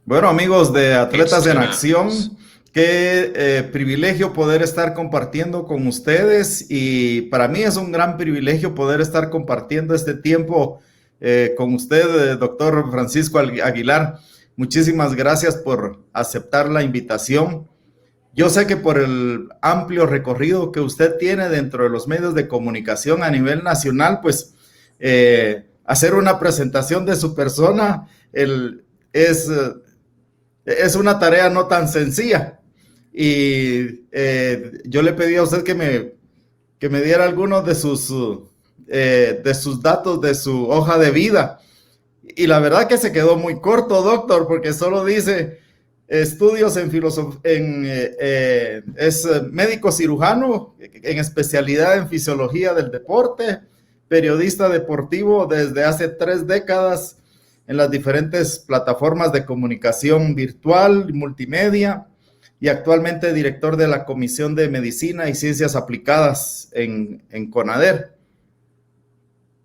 Bueno, amigos de Atletas en Acción, qué privilegio poder estar compartiendo con ustedes y para mí es un gran privilegio poder estar compartiendo este tiempo con usted, doctor Francisco Aguilar. Muchísimas gracias por aceptar la invitación. Yo sé que por el amplio recorrido que usted tiene dentro de los medios de comunicación a nivel nacional, pues hacer una presentación de su persona es es una tarea no tan sencilla. Y yo le pedí a usted que me diera algunos de sus datos de su hoja de vida. Y la verdad que se quedó muy corto, doctor, porque solo dice estudios en filosofía, es médico cirujano en especialidad en fisiología del deporte, periodista deportivo desde hace 3 décadas en las diferentes plataformas de comunicación virtual y multimedia y actualmente director de la Comisión de Medicina y Ciencias Aplicadas en CONADER.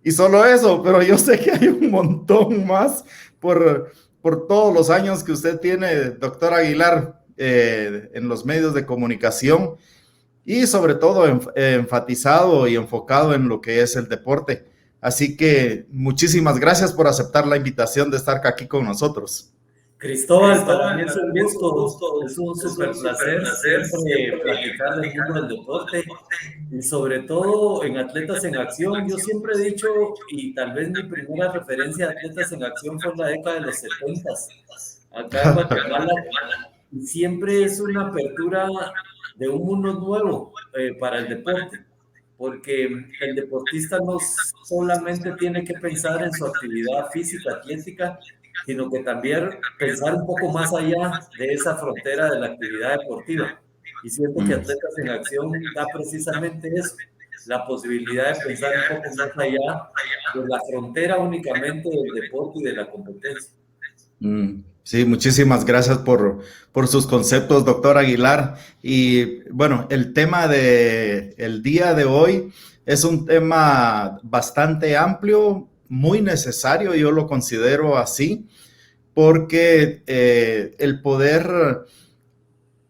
Y solo eso, pero yo sé que hay un montón más por todos los años que usted tiene, doctor Aguilar, en los medios de comunicación y sobre todo enfatizado y enfocado en lo que es el deporte. Así que muchísimas gracias por aceptar la invitación de estar aquí con nosotros. Cristóbal, para mí es un gusto, es un súper placer siempre platicar del mundo del deporte y sobre todo en Atletas en Acción. Yo siempre he dicho, y tal vez mi primera referencia a Atletas en Acción fue en la década de los 70 acá en Guatemala, y siempre es una apertura de un mundo nuevo para el deporte, porque el deportista no solamente tiene que pensar en su actividad física, atlética, sino que también pensar un poco más allá de esa frontera de la actividad deportiva. Y siento que Atletas en Acción da precisamente eso, la posibilidad de pensar un poco más allá de la frontera únicamente del deporte y de la competencia. Sí, muchísimas gracias por sus conceptos, doctor Aguilar. Y bueno, el tema de el día de hoy es un tema bastante amplio, muy necesario, yo lo considero así, porque el poder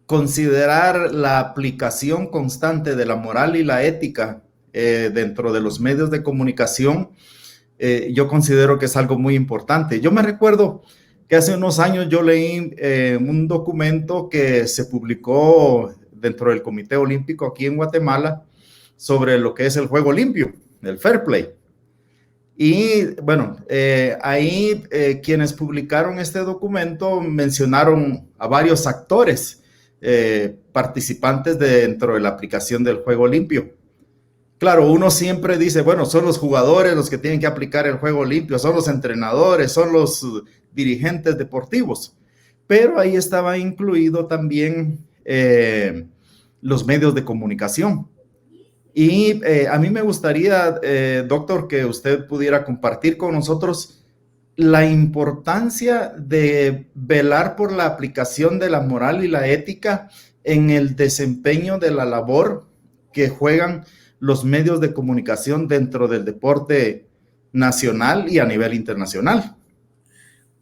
considerar la aplicación constante de la moral y la ética dentro de los medios de comunicación, yo considero que es algo muy importante. Yo me recuerdo que hace unos años yo leí un documento que se publicó dentro del Comité Olímpico aquí en Guatemala sobre lo que es el juego limpio, el fair play. Y bueno, ahí quienes publicaron este documento mencionaron a varios actores participantes dentro de la aplicación del juego limpio. Claro, uno siempre dice, bueno, son los jugadores los que tienen que aplicar el juego limpio, son los entrenadores, son los dirigentes deportivos, pero ahí estaba incluido también los medios de comunicación. Y a mí me gustaría, doctor, que usted pudiera compartir con nosotros la importancia de velar por la aplicación de la moral y la ética en el desempeño de la labor que juegan los medios de comunicación dentro del deporte nacional y a nivel internacional.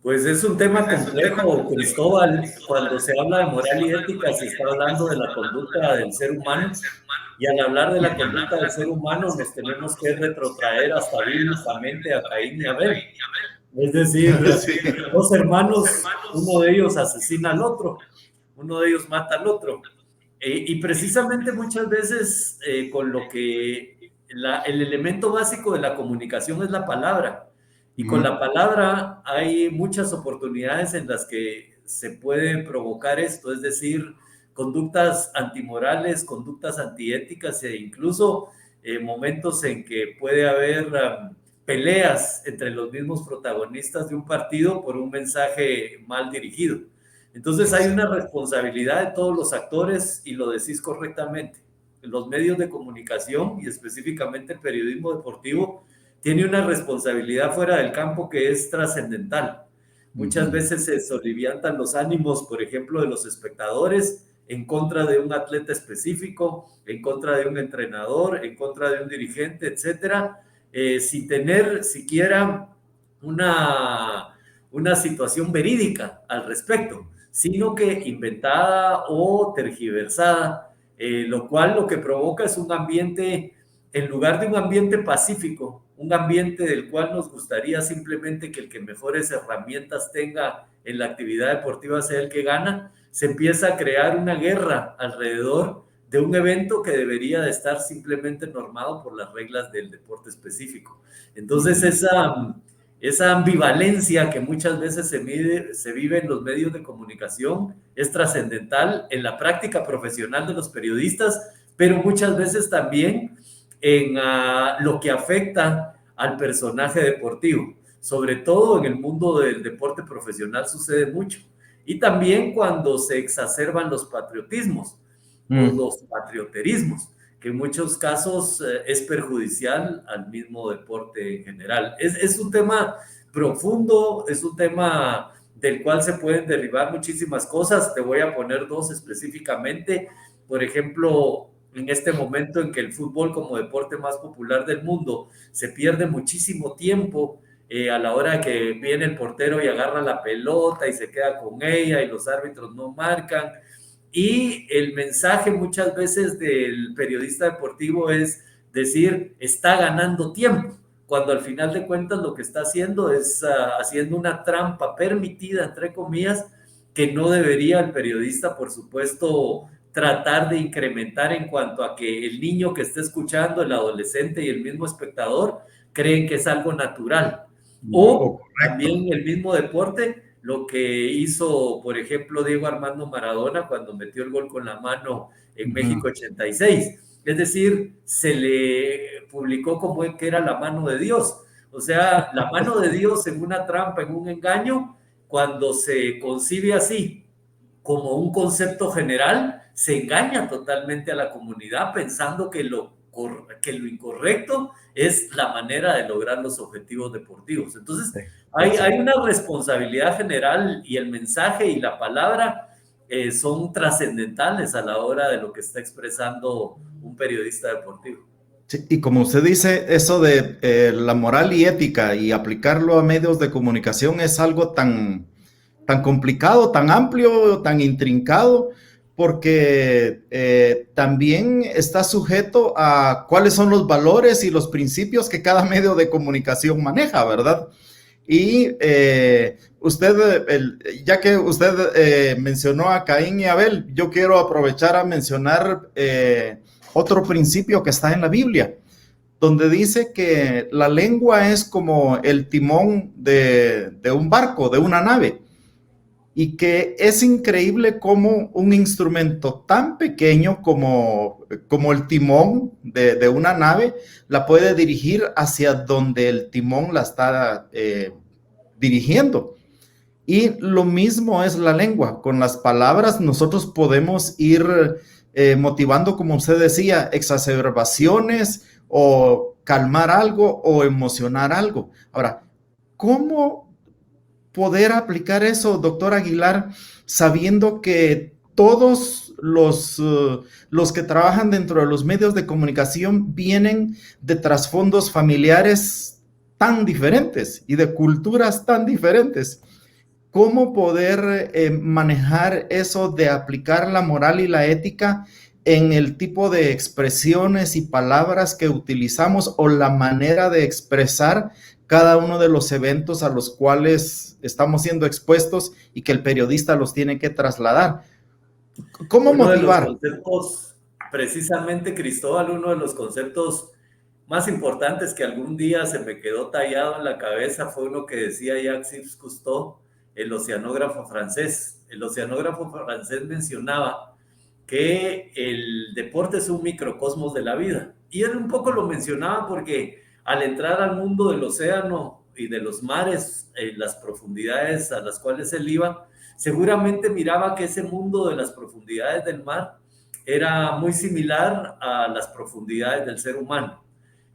Pues es un tema complejo, Cristóbal. Cuando se habla de moral y ética, se está hablando de la conducta del ser humano. Y al hablar de la conducta del ser humano, nos tenemos que retrotraer hasta bíblicamente a Caín y Abel. Es decir, Sí. dos hermanos, uno de ellos asesina al otro, uno de ellos mata al otro. Y precisamente muchas veces con lo que el elemento básico de la comunicación es la palabra. Y con la palabra hay muchas oportunidades en las que se puede provocar esto, es decir, conductas antimorales, conductas antiéticas e incluso momentos en que puede haber peleas entre los mismos protagonistas de un partido por un mensaje mal dirigido. Entonces hay una responsabilidad de todos los actores y lo decís correctamente. Los medios de comunicación y específicamente el periodismo deportivo tiene una responsabilidad fuera del campo que es trascendental. Muchas veces se soliviantan los ánimos, por ejemplo, de los espectadores en contra de un atleta específico, en contra de un entrenador, en contra de un dirigente, etcétera, sin tener siquiera una una situación verídica al respecto, sino que inventada o tergiversada, lo cual lo que provoca es un ambiente, en lugar de un ambiente pacífico, un ambiente del cual nos gustaría simplemente que el que mejores herramientas tenga en la actividad deportiva sea el que gana, se empieza a crear una guerra alrededor de un evento que debería de estar simplemente normado por las reglas del deporte específico. Entonces, esa ambivalencia que muchas veces se vive en los medios de comunicación es trascendental en la práctica profesional de los periodistas, pero muchas veces también en lo que afecta al personaje deportivo. Sobre todo en el mundo del deporte profesional sucede mucho. Y también cuando se exacerban los patriotismos o los patrioterismos, que en muchos casos es perjudicial al mismo deporte en general. Es un tema profundo, es un tema del cual se pueden derivar muchísimas cosas. Te voy a poner dos específicamente. Por ejemplo, en este momento en que el fútbol como deporte más popular del mundo se pierde muchísimo tiempo a la hora que viene el portero y agarra la pelota y se queda con ella y los árbitros no marcan. Y el mensaje muchas veces del periodista deportivo es decir, está ganando tiempo, cuando al final de cuentas lo que está haciendo es haciendo una trampa permitida, entre comillas, que no debería el periodista, por supuesto, tratar de incrementar en cuanto a que el niño que está escuchando, el adolescente y el mismo espectador creen que es algo natural. O también el mismo deporte, lo que hizo, por ejemplo, Diego Armando Maradona cuando metió el gol con la mano en México 86. Es decir, se le publicó como que era la mano de Dios. O sea, la mano de Dios en una trampa, en un engaño, cuando se concibe así, como un concepto general, se engaña totalmente a la comunidad pensando que lo incorrecto es la manera de lograr los objetivos deportivos. Entonces, hay una responsabilidad general y el mensaje y la palabra son trascendentales a la hora de lo que está expresando un periodista deportivo. Sí, y como usted dice, eso de la moral y ética y aplicarlo a medios de comunicación es algo tan complicado, tan amplio, tan intrincado, porque también está sujeto a cuáles son los valores y los principios que cada medio de comunicación maneja, ¿verdad? Y ya que usted mencionó a Caín y Abel, yo quiero aprovechar a mencionar otro principio que está en la Biblia, donde dice que la lengua es como el timón de un barco, de una nave, y que es increíble cómo un instrumento tan pequeño como el timón de una nave la puede dirigir hacia donde el timón la está dirigiendo. Y lo mismo es la lengua. Con las palabras nosotros podemos ir motivando, como usted decía, exacerbaciones o calmar algo o emocionar algo. Ahora, ¿cómo poder aplicar eso, doctor Aguilar, sabiendo que todos los que trabajan dentro de los medios de comunicación vienen de trasfondos familiares tan diferentes y de culturas tan diferentes? ¿Cómo poder manejar eso de aplicar la moral y la ética en el tipo de expresiones y palabras que utilizamos o la manera de expresar cada uno de los eventos a los cuales estamos siendo expuestos y que el periodista los tiene que trasladar? ¿Cómo motivar? Uno de los conceptos, precisamente, Cristóbal, uno de los conceptos más importantes que algún día se me quedó tallado en la cabeza fue uno que decía Jacques Cousteau, el oceanógrafo francés. El oceanógrafo francés mencionaba que el deporte es un microcosmos de la vida. Y él un poco lo mencionaba porque al entrar al mundo del océano y de los mares, en las profundidades a las cuales él iba, seguramente miraba que ese mundo de las profundidades del mar era muy similar a las profundidades del ser humano.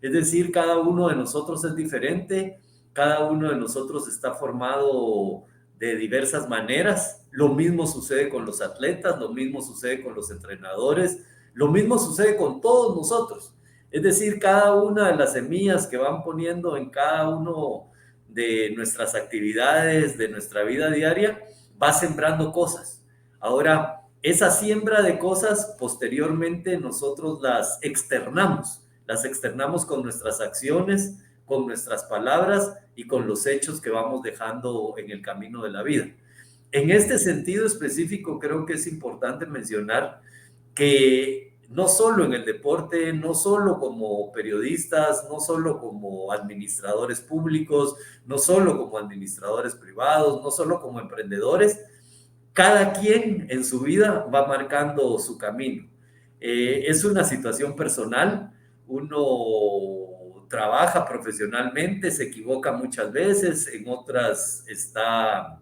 Es decir, cada uno de nosotros es diferente, cada uno de nosotros está formado de diversas maneras. Lo mismo sucede con los atletas, lo mismo sucede con los entrenadores, lo mismo sucede con todos nosotros. Es decir, cada una de las semillas que van poniendo en cada uno de nuestras actividades, de nuestra vida diaria, va sembrando cosas. Ahora, esa siembra de cosas, posteriormente nosotros las externamos con nuestras acciones, con nuestras palabras y con los hechos que vamos dejando en el camino de la vida. En este sentido específico, creo que es importante mencionar que no solo en el deporte, no solo como periodistas, no solo como administradores públicos, no solo como administradores privados, no solo como emprendedores, cada quien en su vida va marcando su camino. Es una situación personal, uno trabaja profesionalmente, se equivoca muchas veces, en otras está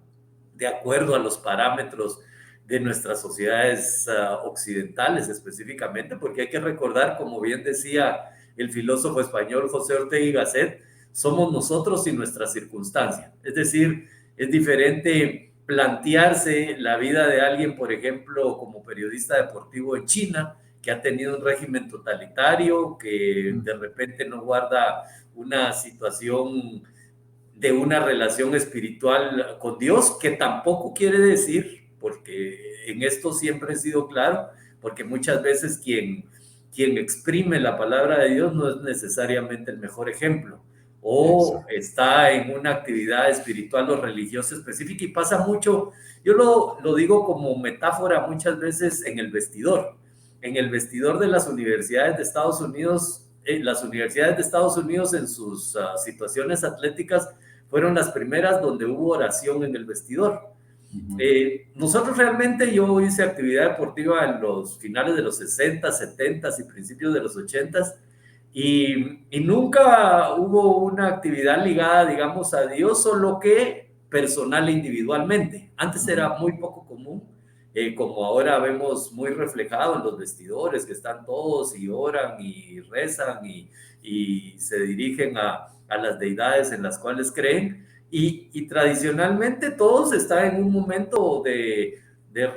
de acuerdo a los parámetros de nuestras sociedades occidentales específicamente, porque hay que recordar, como bien decía el filósofo español José Ortega y Gasset, somos nosotros y nuestra circunstancia. Es decir, es diferente plantearse la vida de alguien, por ejemplo, como periodista deportivo en China, que ha tenido un régimen totalitario, que de repente no guarda una situación de una relación espiritual con Dios, que tampoco quiere decir, porque en esto siempre he sido claro, porque muchas veces quien exprime la palabra de Dios no es necesariamente el mejor ejemplo, o está en una actividad espiritual o religiosa específica, y pasa mucho, yo lo digo como metáfora muchas veces en el vestidor de las universidades de Estados Unidos. Las universidades de Estados Unidos en sus situaciones atléticas fueron las primeras donde hubo oración en el vestidor. Nosotros realmente, yo hice actividad deportiva en los finales de los 60, 70 y principios de los 80 y nunca hubo una actividad ligada, digamos, a Dios, solo que personal e individualmente. Antes era muy poco común, como ahora vemos muy reflejado en los vestidores, que están todos y oran y rezan y se dirigen a las deidades en las cuales creen, y tradicionalmente todos están en un momento de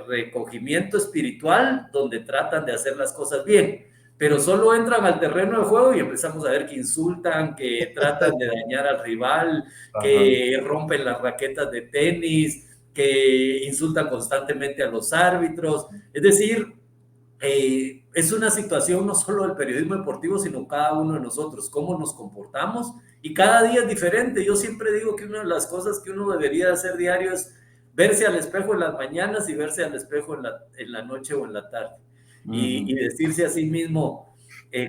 recogimiento espiritual donde tratan de hacer las cosas bien, pero solo entran al terreno de juego y empezamos a ver que insultan, que tratan de dañar al rival, que rompen las raquetas de tenis, que insultan constantemente a los árbitros. Es decir, es una situación no solo del periodismo deportivo, sino cada uno de nosotros, cómo nos comportamos, y cada día es diferente. Yo siempre digo que una de las cosas que uno debería hacer diario es verse al espejo en las mañanas y verse al espejo en la noche o en la tarde, y decirse a sí mismo,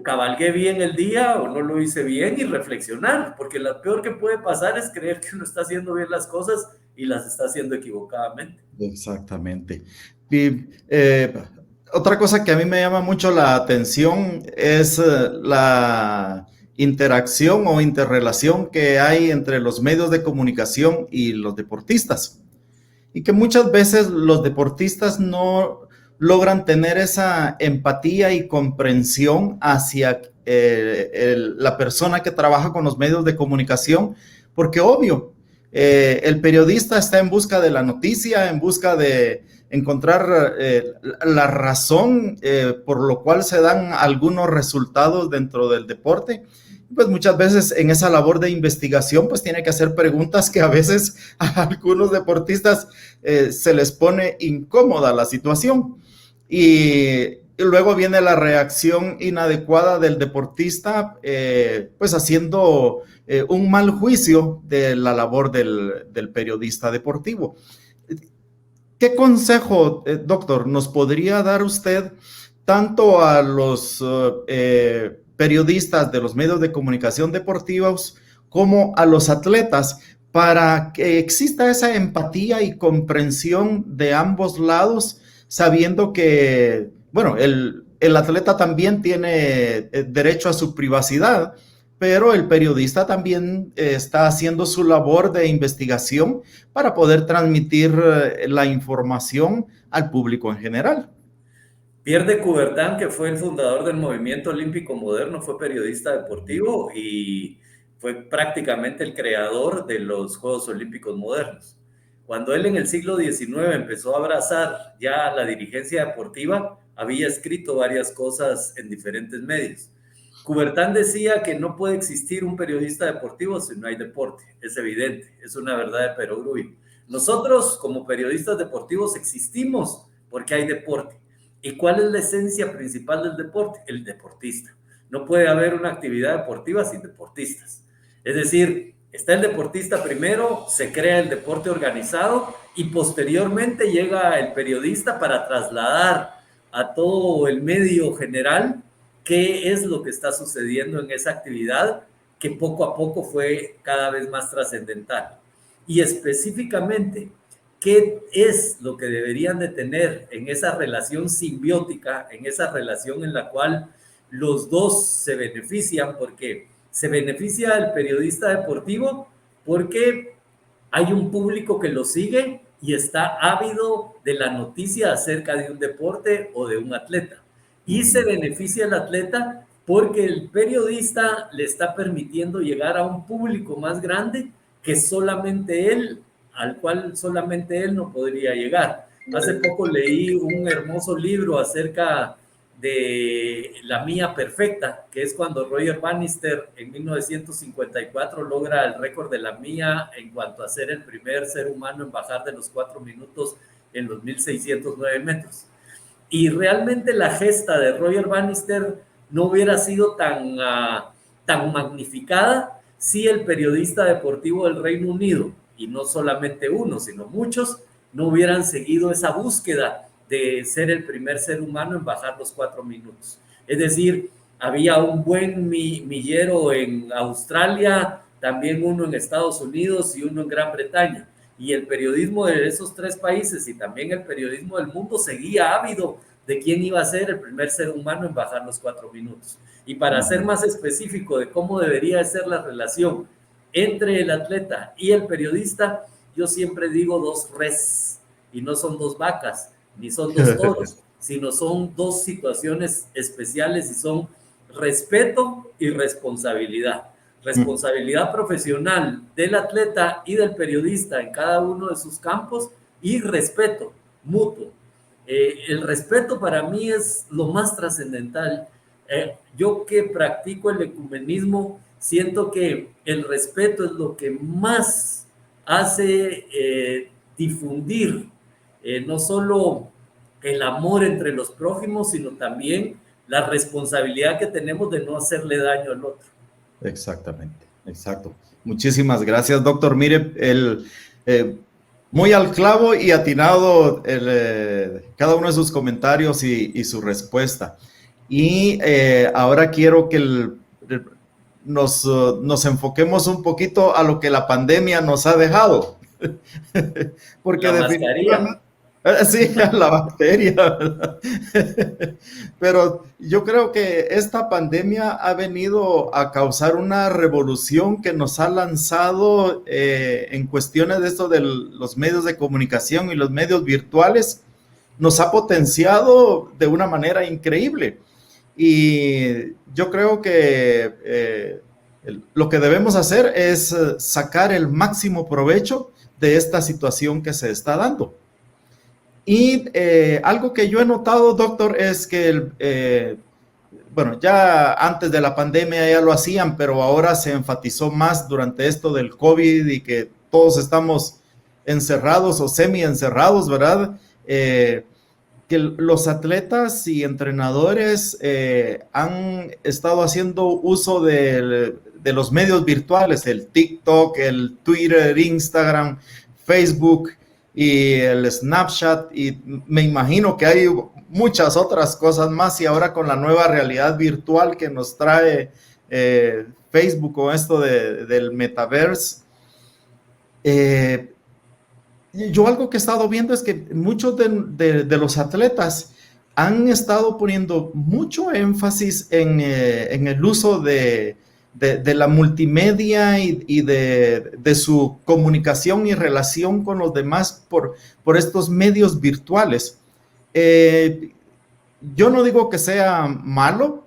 cabalgué bien el día o no lo hice bien, y reflexionar, porque lo peor que puede pasar es creer que uno está haciendo bien las cosas y las está haciendo equivocadamente. Exactamente. Y otra cosa que a mí me llama mucho la atención es la interacción o interrelación que hay entre los medios de comunicación y los deportistas. Y que muchas veces los deportistas no logran tener esa empatía y comprensión hacia la persona que trabaja con los medios de comunicación, porque obvio, el periodista está en busca de la noticia, en busca de encontrar la razón por lo cual se dan algunos resultados dentro del deporte. Pues muchas veces en esa labor de investigación pues tiene que hacer preguntas que a veces a algunos deportistas se les pone incómoda la situación, y luego viene la reacción inadecuada del deportista, pues haciendo un mal juicio de la labor del periodista deportivo. ¿Qué consejo, doctor, nos podría dar usted tanto a los periodistas de los medios de comunicación deportivos como a los atletas para que exista esa empatía y comprensión de ambos lados, sabiendo que, bueno, el atleta también tiene derecho a su privacidad, pero el periodista también está haciendo su labor de investigación para poder transmitir la información al público en general? Pierre de Coubertin, que fue el fundador del movimiento olímpico moderno, fue periodista deportivo y fue prácticamente el creador de los Juegos Olímpicos modernos. Cuando él en el siglo XIX empezó a abrazar ya la dirigencia deportiva, había escrito varias cosas en diferentes medios. Coubertin decía que no puede existir un periodista deportivo si no hay deporte. Es evidente, es una verdad de perogrullo. Nosotros, como periodistas deportivos, existimos porque hay deporte. ¿Y cuál es la esencia principal del deporte? El deportista. No puede haber una actividad deportiva sin deportistas. Es decir, está el deportista primero, se crea el deporte organizado y posteriormente llega el periodista para trasladar a todo el medio general qué es lo que está sucediendo en esa actividad que poco a poco fue cada vez más trascendental. Y específicamente, ¿qué es lo que deberían de tener en esa relación simbiótica, en esa relación en la cual los dos se benefician? Porque se beneficia el periodista deportivo porque hay un público que lo sigue y está ávido de la noticia acerca de un deporte o de un atleta. Y se beneficia el atleta porque el periodista le está permitiendo llegar a un público más grande que solamente él, al cual solamente él no podría llegar. Hace poco leí un hermoso libro acerca de La Mía Perfecta, que es cuando Roger Bannister en 1954 logra el récord de la mía en cuanto a ser el primer ser humano en bajar de los 4 minutos en los 1609 metros. Y realmente la gesta de Roger Bannister no hubiera sido tan magnificada si el periodista deportivo del Reino Unido, y no solamente uno, sino muchos, no hubieran seguido esa búsqueda de ser el primer ser humano en bajar los 4 minutos. Es decir, había un buen millero en Australia, también uno en Estados Unidos y uno en Gran Bretaña. Y el periodismo de esos 3 países y también el periodismo del mundo seguía ávido de quién iba a ser el primer ser humano en bajar los 4 minutos. Y para ser más específico de cómo debería ser la relación entre el atleta y el periodista, yo siempre digo 2 res, y no son 2 vacas, ni son 2 toros, sino son 2 situaciones especiales y son respeto y responsabilidad. Responsabilidad profesional del atleta y del periodista en cada uno de sus campos y respeto mutuo. El respeto para mí es lo más trascendental. Yo que practico el ecumenismo, siento que el respeto es lo que más hace difundir no solo el amor entre los prójimos, sino también la responsabilidad que tenemos de no hacerle daño al otro. Exactamente, exacto. Muchísimas gracias, doctor. Mire, muy al clavo y atinado cada uno de sus comentarios y su respuesta. Y ahora quiero que nos enfoquemos un poquito a lo que la pandemia nos ha dejado. Porque definitivamente... Sí, la bacteria, ¿verdad? Pero yo creo que esta pandemia ha venido a causar una revolución que nos ha lanzado en cuestiones de esto de los medios de comunicación y los medios virtuales, nos ha potenciado de una manera increíble. Y yo creo que lo que debemos hacer es sacar el máximo provecho de esta situación que se está dando. Y algo que yo he notado, doctor, es que, bueno, ya antes de la pandemia ya lo hacían, pero ahora se enfatizó más durante esto del COVID y que todos estamos encerrados o semi-encerrados, ¿verdad? Que los atletas y entrenadores han estado haciendo uso de los medios virtuales, el TikTok, el Twitter, Instagram, Facebook y el Snapchat, y me imagino que hay muchas otras cosas más, y ahora con la nueva realidad virtual que nos trae Facebook o esto del metaverse. Yo algo que he estado viendo es que muchos de los atletas han estado poniendo mucho énfasis en el uso de la multimedia y de su comunicación y relación con los demás por estos medios virtuales. Yo no digo que sea malo,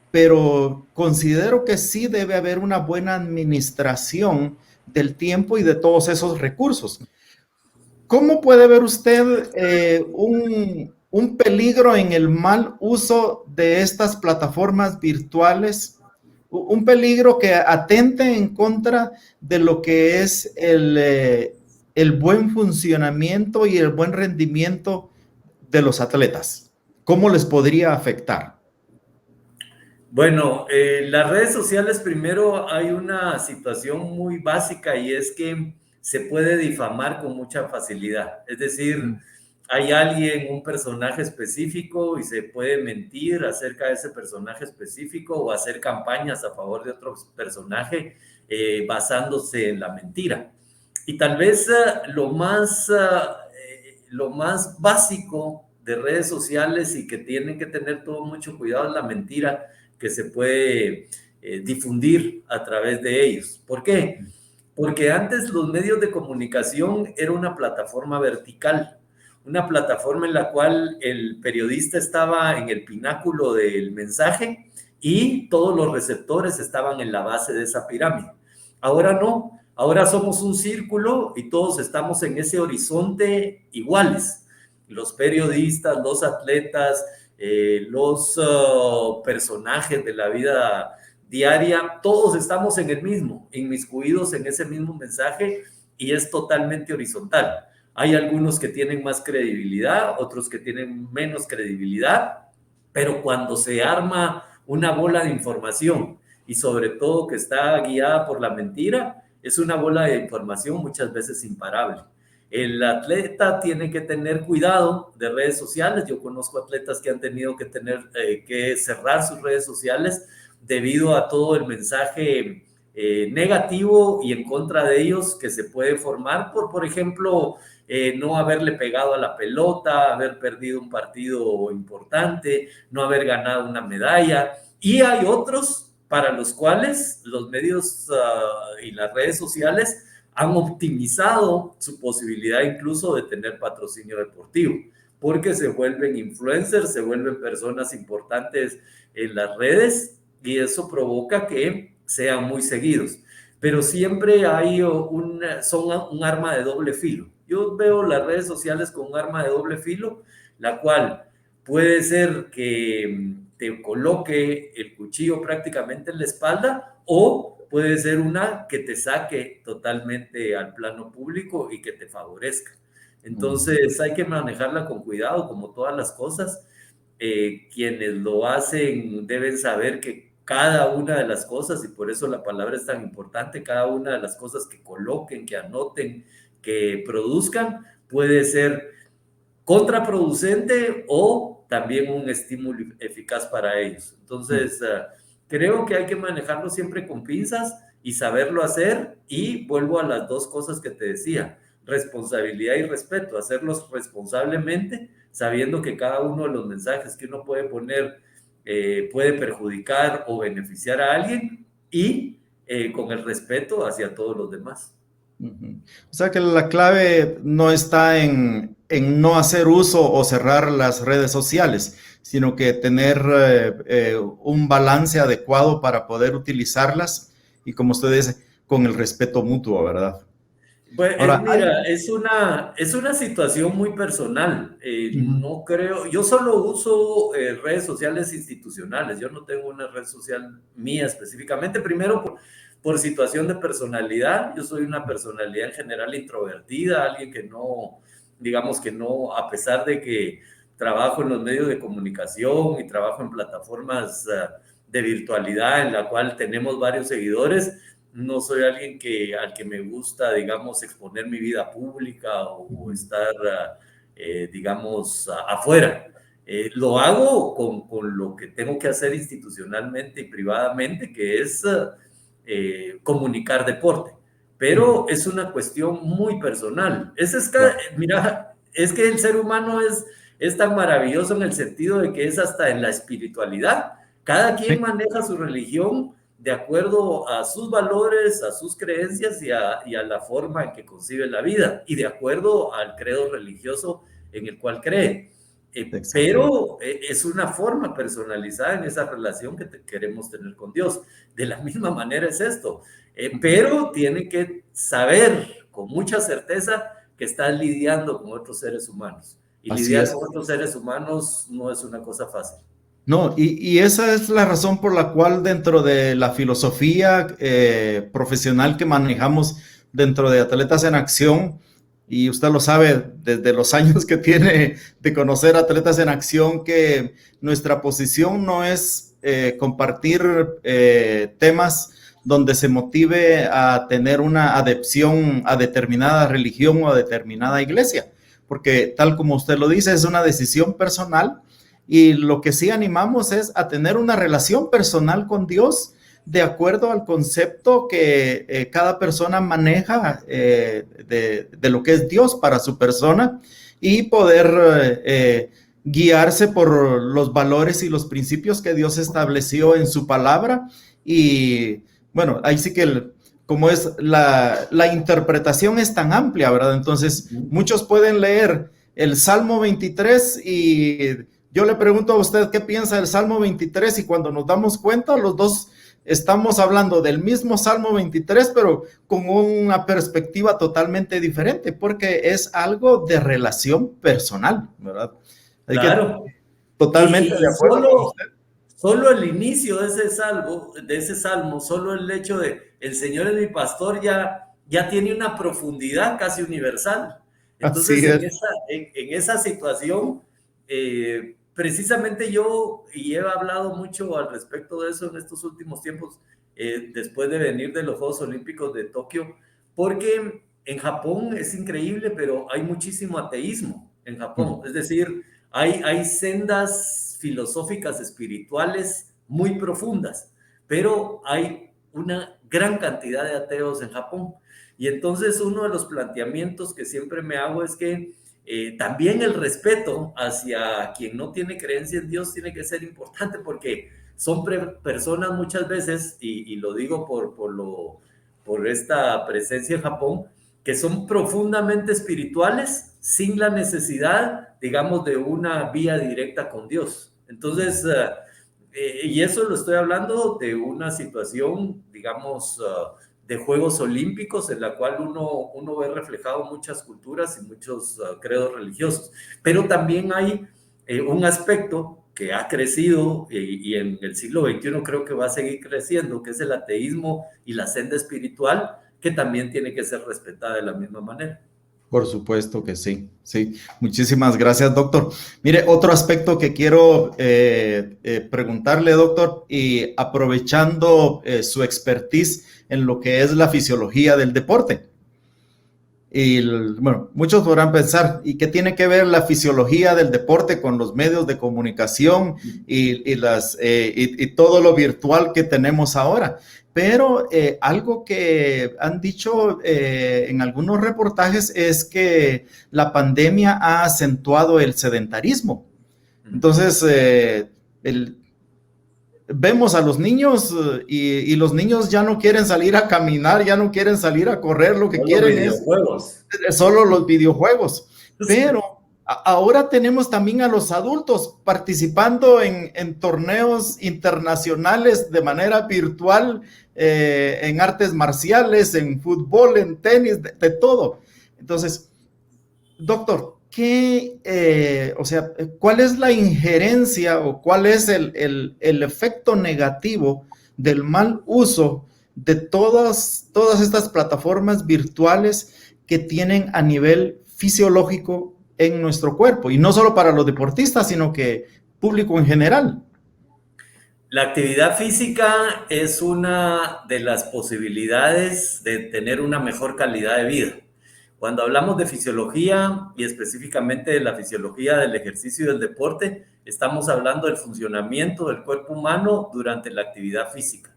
pero considero que sí debe haber una buena administración del tiempo y de todos esos recursos. ¿Cómo puede ver usted un peligro en el mal uso de estas plataformas virtuales un peligro que atente en contra de lo que es el buen funcionamiento y el buen rendimiento de los atletas. ¿Cómo les podría afectar? Bueno, las redes sociales, primero hay una situación muy básica y es que se puede difamar con mucha facilidad. Es decir, hay alguien, un personaje específico y se puede mentir acerca de ese personaje específico o hacer campañas a favor de otro personaje basándose en la mentira. Y tal vez lo más básico de redes sociales y que tienen que tener todo mucho cuidado es la mentira que se puede difundir a través de ellos. ¿Por qué? Porque antes los medios de comunicación era una plataforma vertical, una plataforma en la cual el periodista estaba en el pináculo del mensaje y todos los receptores estaban en la base de esa pirámide. Ahora no, ahora somos un círculo y todos estamos en ese horizonte iguales. Los periodistas, los atletas, los personajes de la vida diaria, todos estamos en el mismo, inmiscuidos en ese mismo mensaje y es totalmente horizontal. Hay algunos que tienen más credibilidad, otros que tienen menos credibilidad, pero cuando se arma una bola de información y sobre todo que está guiada por la mentira, es una bola de información muchas veces imparable. El atleta tiene que tener cuidado de redes sociales. Yo conozco atletas que han tenido que que cerrar sus redes sociales debido a todo el mensaje negativo y en contra de ellos que se puede formar por ejemplo, no haberle pegado a la pelota, haber perdido un partido importante, no haber ganado una medalla. Y hay otros para los cuales los medios y las redes sociales han optimizado su posibilidad incluso de tener patrocinio deportivo, porque se vuelven influencers, se vuelven personas importantes en las redes y eso provoca que sean muy seguidos. Pero siempre son un arma de doble filo. Yo veo las redes sociales como un arma de doble filo, la cual puede ser que te coloque el cuchillo prácticamente en la espalda o puede ser una que te saque totalmente al plano público y que te favorezca. Entonces hay que manejarla con cuidado, como todas las cosas. Quienes lo hacen deben saber que cada una de las cosas, y por eso la palabra es tan importante, cada una de las cosas que coloquen, que anoten, que produzcan, puede ser contraproducente o también un estímulo eficaz para ellos. Entonces, creo que hay que manejarlo siempre con pinzas y saberlo hacer, y vuelvo a las dos cosas que te decía, responsabilidad y respeto, hacerlos responsablemente, sabiendo que cada uno de los mensajes que uno puede poner puede perjudicar o beneficiar a alguien y con el respeto hacia todos los demás. O sea que la clave no está en no hacer uso o cerrar las redes sociales, sino que tener un balance adecuado para poder utilizarlas y, como usted dice, con el respeto mutuo, ¿verdad? Pues Ahora, mira, es una situación muy personal. No creo, yo solo uso redes sociales institucionales. Yo no tengo una red social mía específicamente. Primero, por situación de personalidad. Yo soy una personalidad en general introvertida, alguien que no, digamos que no, a pesar de que trabajo en los medios de comunicación y trabajo en plataformas de virtualidad en la cual tenemos varios seguidores, no soy alguien al que me gusta, digamos, exponer mi vida pública o estar, digamos, afuera. Lo hago con lo que tengo que hacer institucionalmente y privadamente, que es comunicar deporte. Pero es una cuestión muy personal. Mira, es que el ser humano es tan maravilloso en el sentido de que es hasta en la espiritualidad. Cada quien maneja su religión de acuerdo a sus valores, a sus creencias y a la forma en que concibe la vida y de acuerdo al credo religioso en el cual cree. Pero es una forma personalizada en esa relación que queremos tener con Dios. De la misma manera es esto, pero tiene que saber con mucha certeza que estás lidiando con otros seres humanos. Y lidiar con otros seres humanos no es una cosa fácil. No, y esa es la razón por la cual dentro de la filosofía profesional que manejamos dentro de Atletas en Acción, y usted lo sabe desde los años que tiene de conocer Atletas en Acción, que nuestra posición no es compartir temas donde se motive a tener una adhesión a determinada religión o a determinada iglesia, porque tal como usted lo dice, es una decisión personal. Y lo que sí animamos es a tener una relación personal con Dios de acuerdo al concepto que cada persona maneja de lo que es Dios para su persona, y poder guiarse por los valores y los principios que Dios estableció en su palabra. Y bueno, ahí sí que como es la interpretación es tan amplia, ¿verdad? Entonces muchos pueden leer el Salmo 23 y yo le pregunto a usted qué piensa del Salmo 23, y cuando nos damos cuenta, los dos estamos hablando del mismo Salmo 23, pero con una perspectiva totalmente diferente, porque es algo de relación personal, ¿verdad? Así Claro. que totalmente de acuerdo con usted. Solo el inicio de ese salmo, solo el hecho de el Señor es mi pastor ya tiene una profundidad casi universal. Así Entonces, es. en esa situación, precisamente yo, y he hablado mucho al respecto de eso en estos últimos tiempos, después de venir de los Juegos Olímpicos de Tokio, porque en Japón es increíble, pero hay muchísimo ateísmo en Japón. Es decir, hay sendas filosóficas espirituales muy profundas, pero hay una gran cantidad de ateos en Japón. Y entonces uno de los planteamientos que siempre me hago es que también el respeto hacia quien no tiene creencia en Dios tiene que ser importante, porque son personas muchas veces, y lo digo por esta presencia en Japón, que son profundamente espirituales sin la necesidad, digamos, de una vía directa con Dios. Entonces, y eso lo estoy hablando de una situación, digamos, de Juegos Olímpicos, en la cual uno ve reflejado muchas culturas y muchos credos religiosos. Pero también hay un aspecto que ha crecido y en el siglo XXI creo que va a seguir creciendo, que es el ateísmo y la senda espiritual, que también tiene que ser respetada de la misma manera. Por supuesto que sí, sí. Muchísimas gracias, doctor. Mire, otro aspecto que quiero preguntarle, doctor, y aprovechando su expertise en lo que es la fisiología del deporte. Y bueno, muchos podrán pensar, ¿y qué tiene que ver la fisiología del deporte con los medios de comunicación y todo lo virtual que tenemos ahora? Pero algo que han dicho en algunos reportajes es que la pandemia ha acentuado el sedentarismo. Entonces, vemos a los niños y los niños ya no quieren salir a caminar, ya no quieren salir a correr, lo que quieren es solo los videojuegos. Pero ahora tenemos también a los adultos participando en torneos internacionales de manera virtual, en artes marciales, en fútbol, en tenis, de todo. Entonces, doctor, ¿cuál es la injerencia o cuál es el efecto negativo del mal uso de todas estas plataformas virtuales que tienen a nivel fisiológico en nuestro cuerpo? Y no solo para los deportistas, sino que público en general. La actividad física es una de las posibilidades de tener una mejor calidad de vida. Cuando hablamos de fisiología y específicamente de la fisiología del ejercicio y del deporte, estamos hablando del funcionamiento del cuerpo humano durante la actividad física.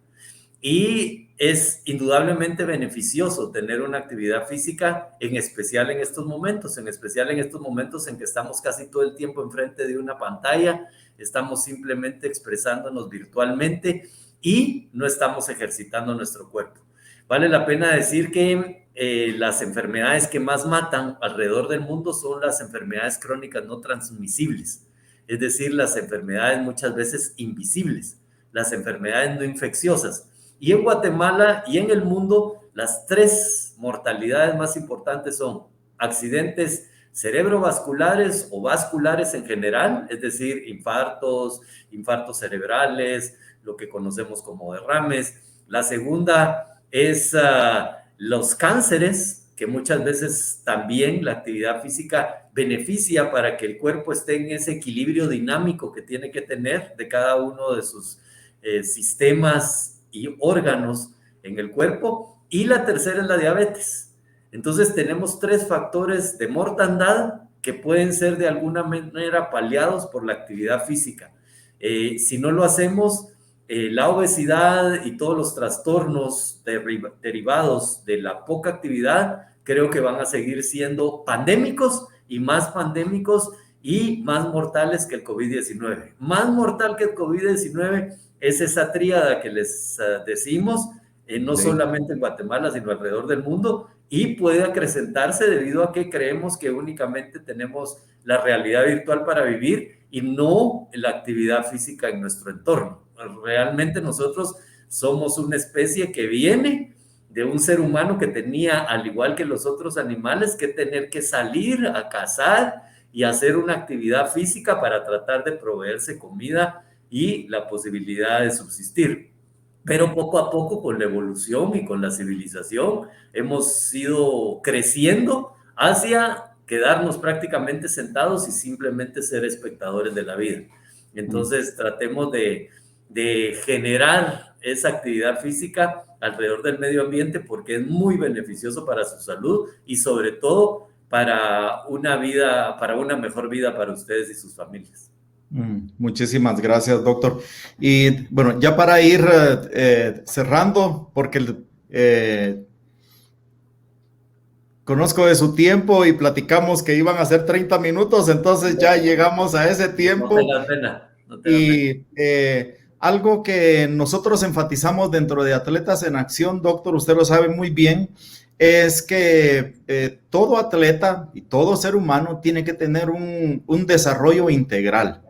Y es indudablemente beneficioso tener una actividad física, en especial en estos momentos en que estamos casi todo el tiempo enfrente de una pantalla, estamos simplemente expresándonos virtualmente y no estamos ejercitando nuestro cuerpo. Vale la pena decir que las enfermedades que más matan alrededor del mundo son las enfermedades crónicas no transmisibles, es decir, las enfermedades muchas veces invisibles, las enfermedades no infecciosas. Y en Guatemala y en el mundo, las 3 mortalidades más importantes son accidentes cerebrovasculares o vasculares en general, es decir, infartos cerebrales, lo que conocemos como derrames. La segunda es los cánceres, que muchas veces también la actividad física beneficia para que el cuerpo esté en ese equilibrio dinámico que tiene que tener de cada uno de sus sistemas y órganos en el cuerpo. Y la tercera es la diabetes. Entonces tenemos 3 factores de mortandad que pueden ser de alguna manera paliados por la actividad física. Si no lo hacemos, la obesidad y todos los trastornos derivados de la poca actividad creo que van a seguir siendo pandémicos y más mortales que el COVID-19. Más mortal que el COVID-19 es esa tríada que les decimos, no solamente en Guatemala, sino alrededor del mundo, y puede acrecentarse debido a que creemos que únicamente tenemos la realidad virtual para vivir y no la actividad física en nuestro entorno. Realmente nosotros somos una especie que viene de un ser humano que tenía, al igual que los otros animales, que tener que salir a cazar y hacer una actividad física para tratar de proveerse comida y la posibilidad de subsistir. Pero poco a poco, con la evolución y con la civilización, hemos ido creciendo hacia quedarnos prácticamente sentados y simplemente ser espectadores de la vida. Entonces, tratemos de generar esa actividad física alrededor del medio ambiente porque es muy beneficioso para su salud y sobre todo para una mejor vida para ustedes y sus familias. Muchísimas gracias, doctor. Y bueno, ya para ir cerrando, porque conozco de su tiempo y platicamos que iban a ser 30 minutos, entonces ya llegamos a ese tiempo. No te da pena. Y algo que nosotros enfatizamos dentro de Atletas en Acción, doctor, usted lo sabe muy bien, es que todo atleta y todo ser humano tiene que tener un desarrollo integral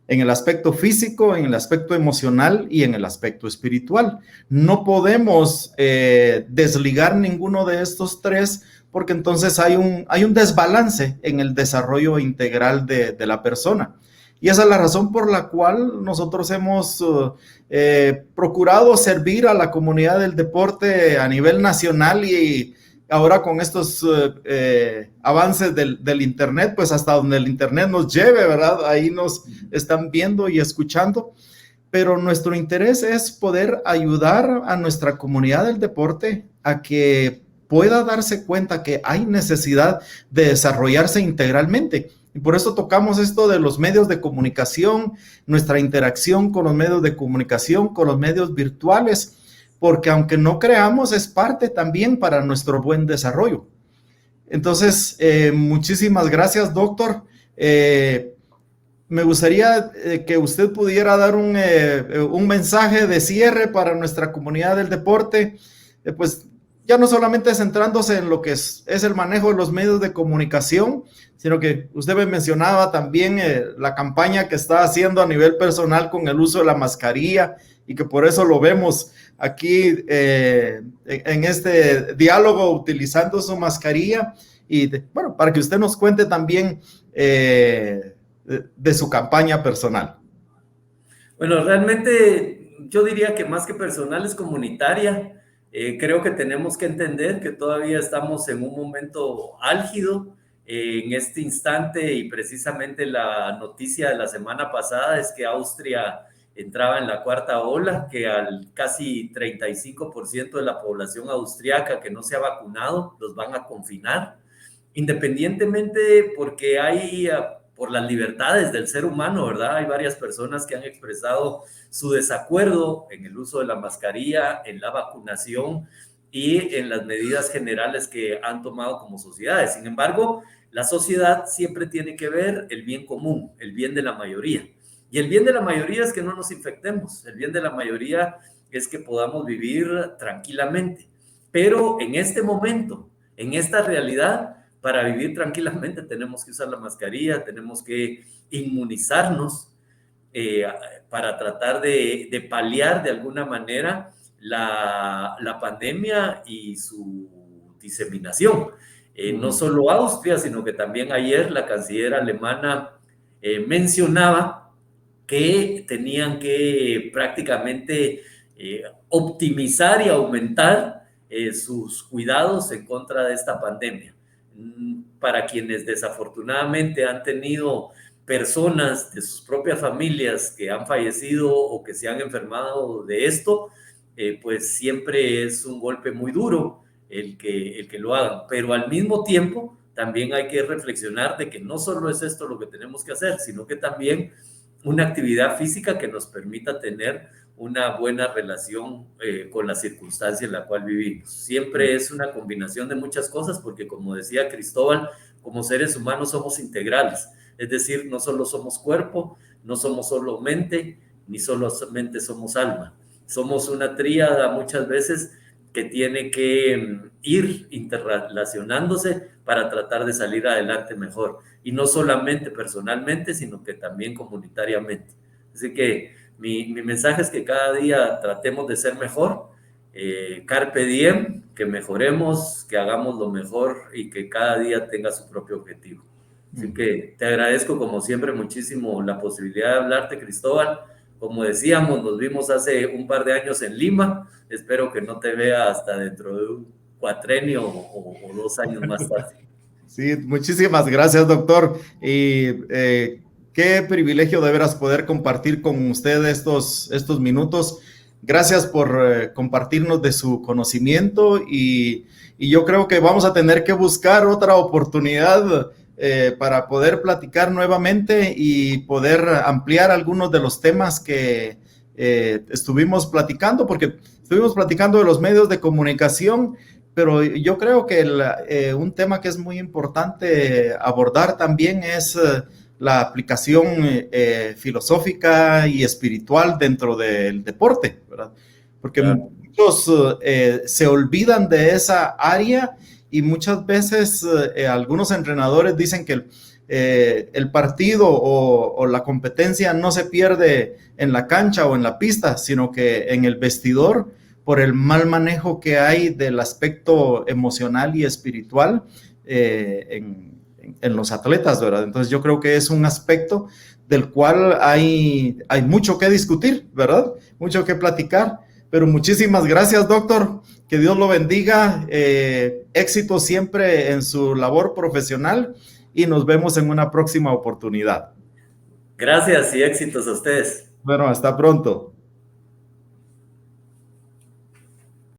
en el aspecto físico, en el aspecto emocional y en el aspecto espiritual. No podemos desligar ninguno de estos 3 porque entonces hay un desbalance en el desarrollo integral de la persona. Y esa es la razón por la cual nosotros hemos procurado servir a la comunidad del deporte a nivel nacional y ahora con estos avances del Internet, pues hasta donde el Internet nos lleve, ¿verdad? Ahí nos están viendo y escuchando. Pero nuestro interés es poder ayudar a nuestra comunidad del deporte a que pueda darse cuenta que hay necesidad de desarrollarse integralmente. Y por eso tocamos esto de los medios de comunicación, nuestra interacción con los medios de comunicación, con los medios virtuales, porque aunque no creamos, es parte también para nuestro buen desarrollo. Entonces, muchísimas gracias, doctor. Me gustaría que usted pudiera dar un mensaje de cierre para nuestra comunidad del deporte, pues ya no solamente centrándose en lo que es el manejo de los medios de comunicación, sino que usted me mencionaba también la campaña que está haciendo a nivel personal con el uso de la mascarilla y que por eso lo vemos aquí en este diálogo utilizando su mascarilla y bueno, para que usted nos cuente también de su campaña personal. Bueno, realmente yo diría que más que personal es comunitaria. Creo que tenemos que entender que todavía estamos en un momento álgido en este instante y precisamente la noticia de la semana pasada es que Austria entraba en la 4ª ola, que al casi 35% de la población austriaca que no se ha vacunado los van a confinar, independientemente porque hay por las libertades del ser humano, ¿verdad? Hay varias personas que han expresado su desacuerdo en el uso de la mascarilla, en la vacunación y en las medidas generales que han tomado como sociedades. Sin embargo, la sociedad siempre tiene que ver el bien común, el bien de la mayoría. Y el bien de la mayoría es que no nos infectemos. El bien de la mayoría es que podamos vivir tranquilamente. Pero en este momento, en esta realidad, para vivir tranquilamente tenemos que usar la mascarilla, tenemos que inmunizarnos para tratar de paliar de alguna manera la pandemia y su diseminación. No solo Austria, sino que también ayer la canciller alemana mencionaba que tenían que prácticamente optimizar y aumentar sus cuidados en contra de esta pandemia. Para quienes desafortunadamente han tenido personas de sus propias familias que han fallecido o que se han enfermado de esto, pues siempre es un golpe muy duro el que lo hagan. Pero al mismo tiempo también hay que reflexionar de que no solo es esto lo que tenemos que hacer, sino que también una actividad física que nos permita tener una buena relación con la circunstancia en la cual vivimos. Siempre es una combinación de muchas cosas porque, como decía Cristóbal, como seres humanos somos integrales, es decir, no solo somos cuerpo, no somos solo mente, ni solamente somos alma. Somos una tríada muchas veces que tiene que ir interrelacionándose para tratar de salir adelante mejor. Y no solamente personalmente, sino que también comunitariamente. Así que mi mensaje es que cada día tratemos de ser mejor, carpe diem, que mejoremos, que hagamos lo mejor y que cada día tenga su propio objetivo. Así que te agradezco como siempre muchísimo la posibilidad de hablarte, Cristóbal. Como decíamos, nos vimos hace un par de años en Lima. Espero que no te vea hasta dentro de un cuatrenio o 2 años más tarde. Sí, muchísimas gracias, doctor. Y qué privilegio de veras poder compartir con usted estos minutos. Gracias por compartirnos de su conocimiento y yo creo que vamos a tener que buscar otra oportunidad para poder platicar nuevamente y poder ampliar algunos de los temas que estuvimos platicando, porque estuvimos platicando de los medios de comunicación, pero yo creo que un tema que es muy importante abordar también es la aplicación filosófica y espiritual dentro del deporte, ¿verdad? Porque muchos se olvidan de esa área y muchas veces algunos entrenadores dicen que el partido o la competencia no se pierde en la cancha o en la pista, sino que en el vestidor, por el mal manejo que hay del aspecto emocional y espiritual en los atletas, ¿verdad? Entonces yo creo que es un aspecto del cual hay mucho que discutir, ¿verdad? Mucho que platicar, pero muchísimas gracias, doctor. Que Dios lo bendiga, éxito siempre en su labor profesional y nos vemos en una próxima oportunidad. Gracias y éxitos a ustedes. Bueno, hasta pronto.